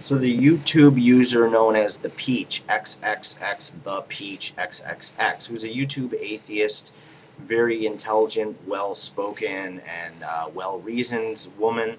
So the YouTube user known as the Peach, xxxThePeachxxx, who's a YouTube atheist, very intelligent, well-spoken, and well-reasoned woman,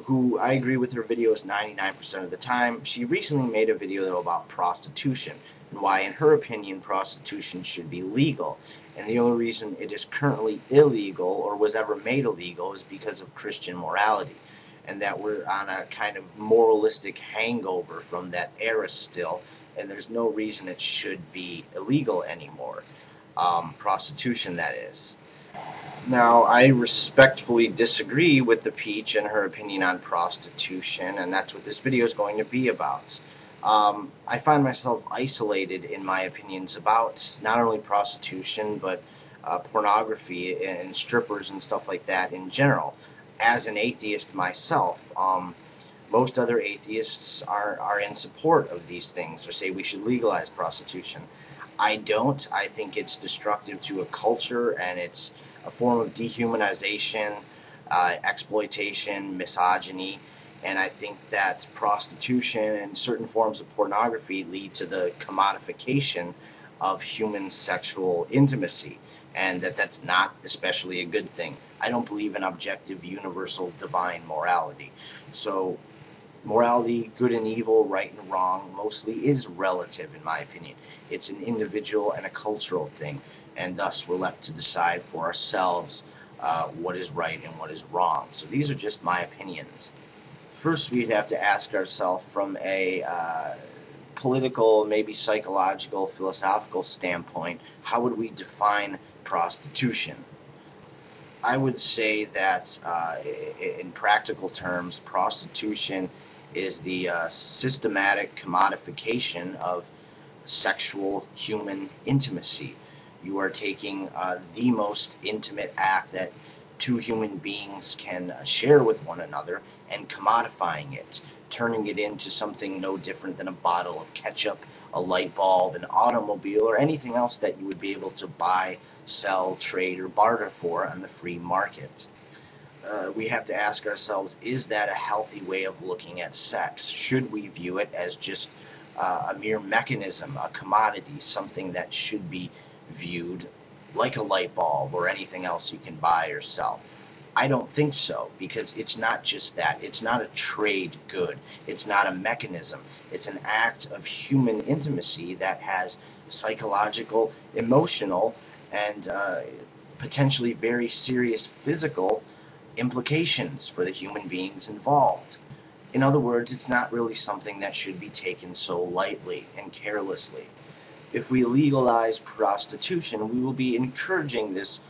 who I agree with her videos 99% of the time. She recently made a video, though, about prostitution and why, in her opinion, prostitution should be legal. And the only reason it is currently illegal or was ever made illegal is because of Christian morality, and that we're on a kind of moralistic hangover from that era still, and there's no reason it should be illegal anymore. Prostitution, that is. Now, I respectfully disagree with the Peach and her opinion on prostitution, and that's what this video is going to be about. I find myself isolated in my opinions about not only prostitution, but pornography and strippers and stuff like that in general. As an atheist myself, most other atheists are in support of these things or say we should legalize prostitution. I don't. I think it's destructive to a culture, and it's a form of dehumanization, exploitation, misogyny, and I think that prostitution and certain forms of pornography lead to the commodification of human sexual intimacy, and that's not especially a good thing. I don't believe in objective, universal, divine morality. So morality, good and evil, right and wrong, mostly is relative, in my opinion. It's an individual and a cultural thing, and thus we're left to decide for ourselves what is right and what is wrong. So these are just my opinions. First, we'd have to ask ourselves from a political, maybe psychological, philosophical standpoint, how would we define prostitution? I would say that in practical terms, prostitution is the systematic commodification of sexual human intimacy. You are taking the most intimate act that two human beings can share with one another and commodifying it, turning it into something no different than a bottle of ketchup, a light bulb, an automobile, or anything else that you would be able to buy, sell, trade, or barter for on the free market. We have to ask ourselves, is that a healthy way of looking at sex? Should we view it as just a mere mechanism, a commodity, something that should be viewed like a light bulb or anything else you can buy or sell? I don't think so, because it's not just that. It's not a trade good. It's not a mechanism. It's an act of human intimacy that has psychological, emotional, and potentially very serious physical implications for the human beings involved. In other words, it's not really something that should be taken so lightly and carelessly. If we legalize prostitution, we will be encouraging this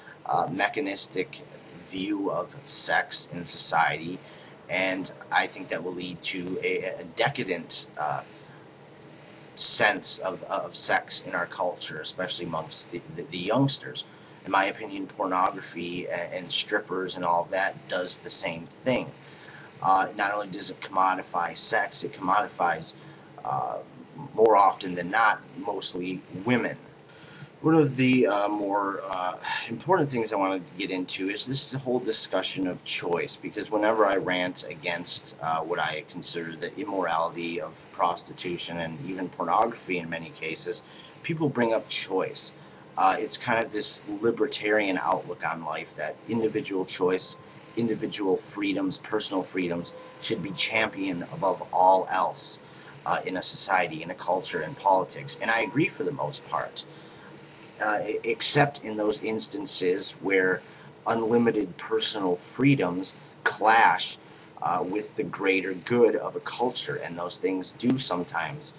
mechanistic view of sex in society, and I think that will lead to a decadent sense of sex in our culture, especially amongst the youngsters. In my opinion, pornography and strippers and all of that does the same thing. Not only does it commodify sex, it commodifies, more often than not, mostly women. One of the more important things I want to get into is this whole discussion of choice, because whenever I rant against what I consider the immorality of prostitution and even pornography in many cases, people bring up choice. It's kind of this libertarian outlook on life that individual choice, individual freedoms, personal freedoms should be championed above all else in a society, in a culture, in politics. And I agree for the most part. Except in those instances where unlimited personal freedoms clash with the greater good of a culture, and those things do sometimes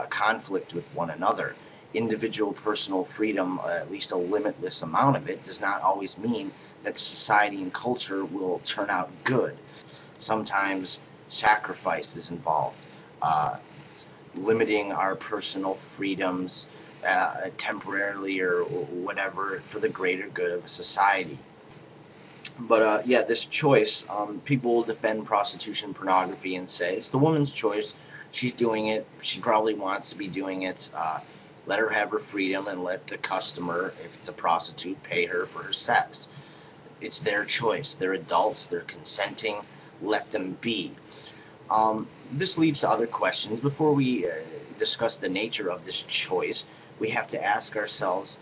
conflict with one another. Individual personal freedom, at least a limitless amount of it, does not always mean that society and culture will turn out good. Sometimes sacrifice is involved. Limiting our personal freedoms temporarily or whatever for the greater good of society. But yeah, this choice, people will defend prostitution, pornography, and say it's the woman's choice. She's doing it. She probably wants to be doing it. Let her have her freedom and let the customer, if it's a prostitute, pay her for her sex. It's their choice. They're adults. They're consenting. Let them be. This leads to other questions. Before we discuss the nature of this choice, we have to ask ourselves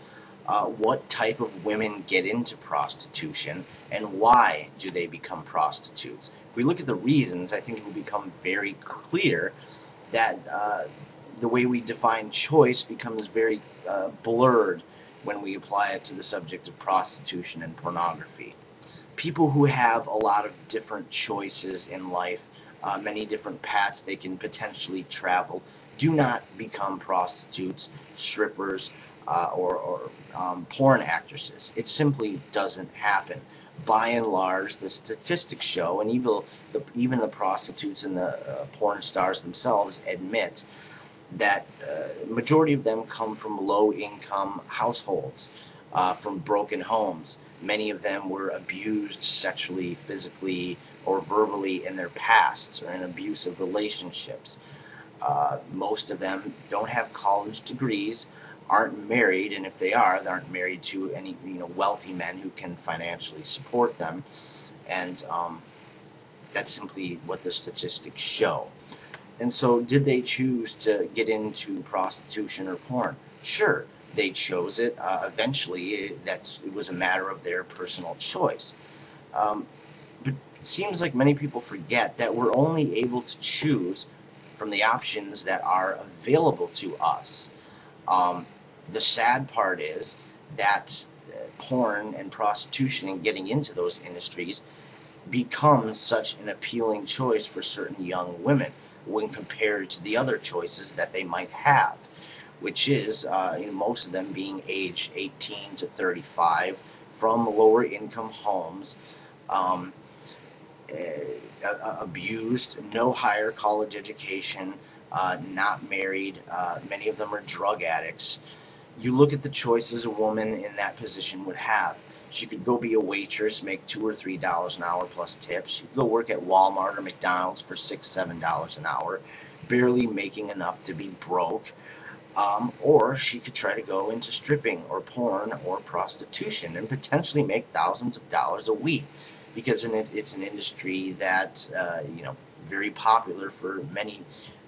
what type of women get into prostitution and why do they become prostitutes. If we look at the reasons, I think it will become very clear that the way we define choice becomes very blurred when we apply it to the subject of prostitution and pornography. People who have a lot of different choices in life, many different paths they can potentially travel, do not become prostitutes, strippers, or porn actresses. It simply doesn't happen. By and large, the statistics show, and even the prostitutes and the porn stars themselves admit that majority of them come from low-income households, from broken homes. Many of them were abused sexually, physically, or verbally in their pasts or in abusive relationships. Most of them don't have college degrees, aren't married, and if they aren't married to any wealthy men who can financially support them, and that's simply what the statistics show. And so, did they choose to get into prostitution or porn? Sure, they chose it. Eventually, it was a matter of their personal choice. But it seems like many people forget that we're only able to choose from the options that are available to us. The sad part is that porn and prostitution and getting into those industries becomes such an appealing choice for certain young women when compared to the other choices that they might have, which is most of them being aged 18 to 35 from lower income homes, abused, no higher college education, not married. Many of them are drug addicts. You look at the choices a woman in that position would have. She could go be a waitress, make $2 or $3 an hour plus tips. She could go work at Walmart or McDonald's for $6, $7 an hour, barely making enough to be broke. Or she could try to go into stripping or porn or prostitution and potentially make thousands of dollars a week, because it's an industry that very popular for many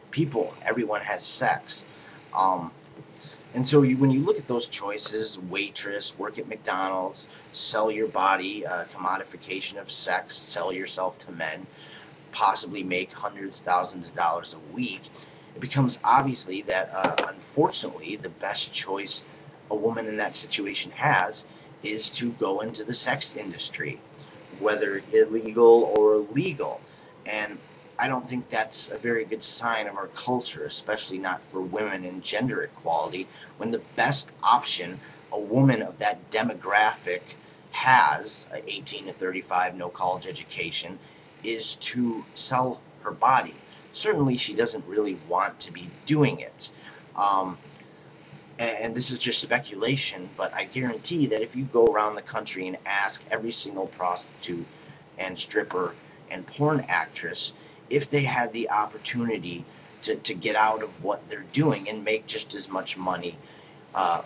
people. Everyone has sex. And so when you look at those choices, waitress, work at McDonald's, sell your body, commodification of sex, sell yourself to men, possibly make hundreds, thousands of dollars a week, it becomes obviously that, unfortunately, the best choice a woman in that situation has is to go into the sex industry, whether illegal or legal. And I don't think that's a very good sign of our culture, especially not for women and gender equality, when the best option a woman of that demographic has, 18 to 35, no college education, is to sell her body. Certainly she doesn't really want to be doing it. And this is just speculation, but I guarantee that if you go around the country and ask every single prostitute and stripper and porn actress if they had the opportunity to get out of what they're doing and make just as much money,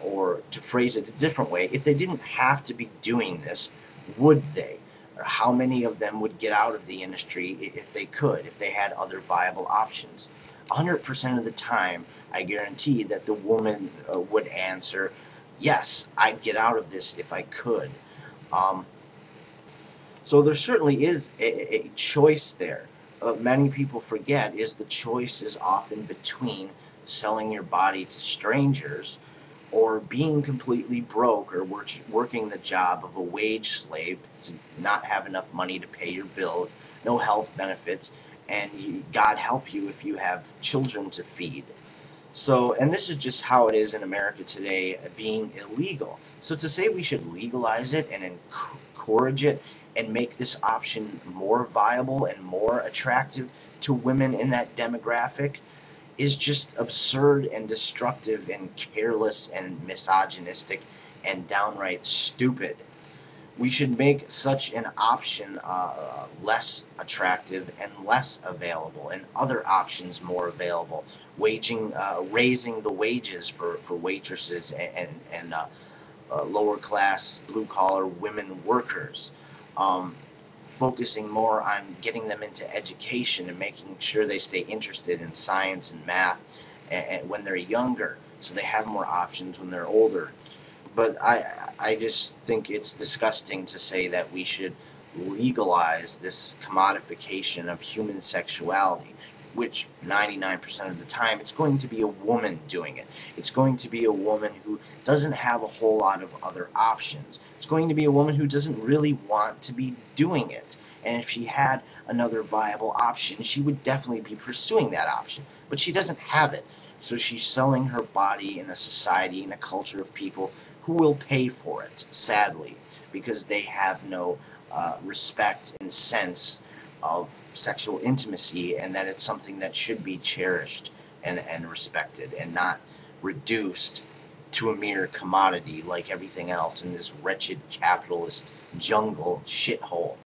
or to phrase it a different way, if they didn't have to be doing this, would they? Or how many of them would get out of the industry if they could, if they had other viable options? 100% of the time, I guarantee that the woman would answer, yes, I'd get out of this if I could. So there certainly is a choice there. Many people forget is the choice is often between selling your body to strangers or being completely broke or working the job of a wage slave to not have enough money to pay your bills, no health benefits, and God help you if you have children to feed. So, and this is just how it is in America today, being illegal. So to say we should legalize it and encourage it and make this option more viable and more attractive to women in that demographic is just absurd and destructive and careless and misogynistic and downright stupid. We should make such an option less attractive and less available, and other options more available. Raising the wages for waitresses and lower class blue collar women workers. focusing more on getting them into education and making sure they stay interested in science and math and when they're younger, so they have more options when they're older. But I just think it's disgusting to say that we should legalize this commodification of human sexuality, which 99% of the time it's going to be a woman doing it. It's going to be a woman who doesn't have a whole lot of other options. It's going to be a woman who doesn't really want to be doing it. And if she had another viable option, she would definitely be pursuing that option. But she doesn't have it. So she's selling her body in a society, in a culture of people who will pay for it, sadly, because they have no respect and sense of sexual intimacy, and that it's something that should be cherished and respected and not reduced to a mere commodity like everything else in this wretched capitalist jungle shithole.